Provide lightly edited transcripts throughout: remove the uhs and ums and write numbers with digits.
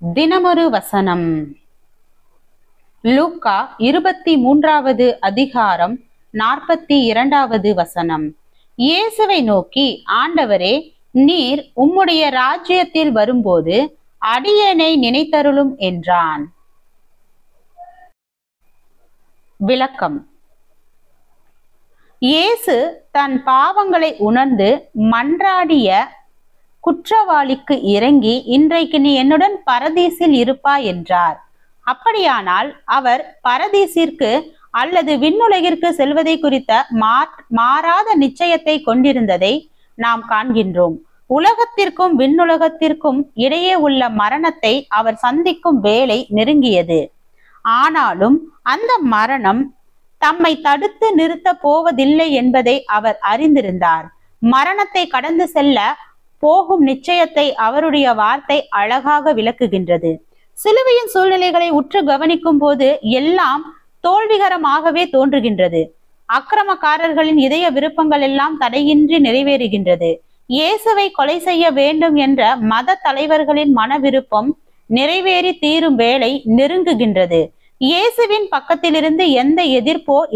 தினமொரு வசனம். லூக்கா 23வது அதிகாரம் 42வது வசனம். இயேசுவை நோக்கி, ஆண்டவரே, நீர் உம்முடைய ராஜ்யத்தில் வரும்போது அடியேனை நினைத்தருளும் என்றான். விளக்கம். இயேசு தன் பாவங்களை உணர்ந்து மன்றாடிய குற்றவாளிக்கு இறங்கி, இன்றைக்கு நீ என்னுடன் பரதீசில் இருப்பாய் என்றார். அப்படியானால் அவர் பரதீசிற்கு அல்லது விண்ணுலகிற்கு செல்வதை குறித்த மாறாத நிச்சயத்தை கொண்டிருந்ததை நாம் காண்கின்றோம். உலகத்திற்கும் விண்ணுலகத்திற்கும் இடையே உள்ள மரணத்தை அவர் சந்திக்கும் வேலை நெருங்கியது. ஆனாலும் அந்த மரணம் தம்மை தடுத்து நிறுத்த போவதில்லை என்பதை அவர் அறிந்திருந்தார். மரணத்தை கடந்து செல்ல போகும் நிச்சயத்தை அவருடைய வார்த்தை அழகாக விளக்குகின்றது. சிலுவையின் சூழ்நிலைகளை உற்று கவனிக்கும் போது எல்லாம் தோல்விகரமாகவே தோன்றுகின்றது. அக்கிரமக்காரர்களின் இதய விருப்பங்கள் எல்லாம் தடையின்றி நிறைவேறுகின்றது. இயேசுவை கொலை செய்ய வேண்டும் என்ற மத தலைவர்களின் மன விருப்பம் நிறைவேறி தீரும் வேளை நெருங்குகின்றது. இயேசுவின் பக்கத்திலிருந்து எந்த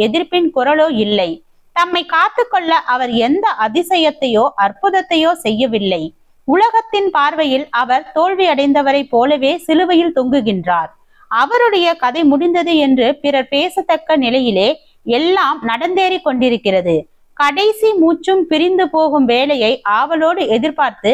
எதிர்ப்பின் குரலோ இல்லை. தம்மை காத்துக்கொள்ள அவர் எந்த அதிசயத்தையோ அற்புதத்தையோ செய்யவில்லை. உலகத்தின் பார்வையில் அவர் தோல்வி அடைந்தவரை போலவே சிலுவையில் தொங்குகின்றார். அவருடைய கதை முடிந்தது என்று பிறர் பேசத்தக்க நிலையிலே எல்லாம் நடந்தேறி கொண்டிருக்கிறது. கடைசி மூச்சும் பிரிந்து போகும் வேலையை ஆவலோடு எதிர்பார்த்து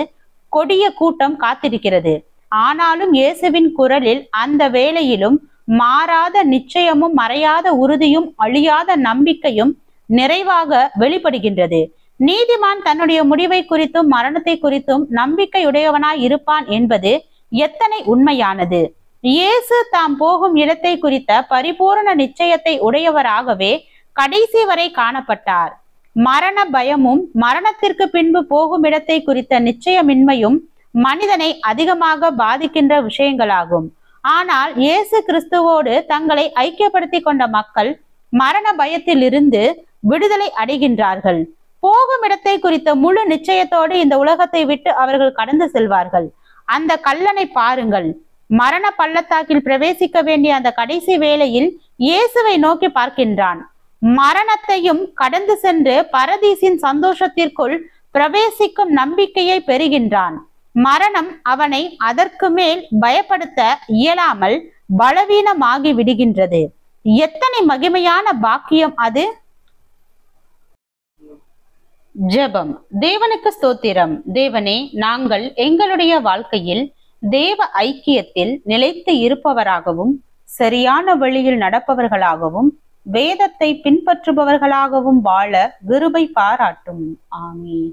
கொடிய கூட்டம் காத்திருக்கிறது. ஆனாலும் இயேசுவின் குரலில் அந்த வேளையிலும் மாறாத நிச்சயமும் மறையாத உறுதியும் அழியாத நம்பிக்கையும் நிறைவாக வெளிப்படுகின்றது. நீதிமான் தன்னுடைய முடிவை குறித்தும் மரணத்தை குறித்தும் நம்பிக்கையுடையவனாய் இருப்பான் என்பது எத்தனை உண்மையானது! இயேசு தாம் போகும் இடத்தை குறித்த பரிபூரண நிச்சயத்தை உடையவராகவே கடைசி வரை காணப்பட்டார். மரண பயமும் மரணத்திற்கு பின்பு போகும் இடத்தை குறித்த நிச்சயமின்மையும் மனிதனை அதிகமாக பாதிக்கின்ற விஷயங்களாகும். ஆனால் இயேசு கிறிஸ்துவோடு தங்களை ஐக்கியப்படுத்தி கொண்ட மக்கள் மரண பயத்தில் இருந்து விடுதலை அடைகின்றார்கள். போகும் இடத்தை குறித்த முழு நிச்சயத்தோடு இந்த உலகத்தை விட்டு அவர்கள் கடந்து செல்வார்கள். அந்த கல்லனை பாருங்கள். மரண பள்ளத்தாக்கில் பிரவேசிக்க வேண்டிய அந்த கடைசி வேளையில் இயேசுவை நோக்கி பார்க்கின்றான். மரணத்தையும் கடந்து சென்று பரதீசின் சந்தோஷத்திற்குள் பிரவேசிக்கும் நம்பிக்கையை பெறுகின்றான். மரணம் அவனை அதற்கு மேல் பயப்படுத்த இயலாமல் பலவீனமாகி விடுகின்றது. எத்தனை மகிமையான பாக்கியம் அது! ஜெபம். தேவனுக்கு ஸ்தோத்திரம். தேவனே, நாங்கள் எங்களுடைய வாழ்க்கையில் தேவ ஐக்கியத்தில் நிலைத்து இருப்பவராகவும் சரியான வழியில் நடப்பவர்களாகவும் வேதத்தை பின்பற்றுபவர்களாகவும் வாழ கிருபை பாராட்டும். ஆமென்.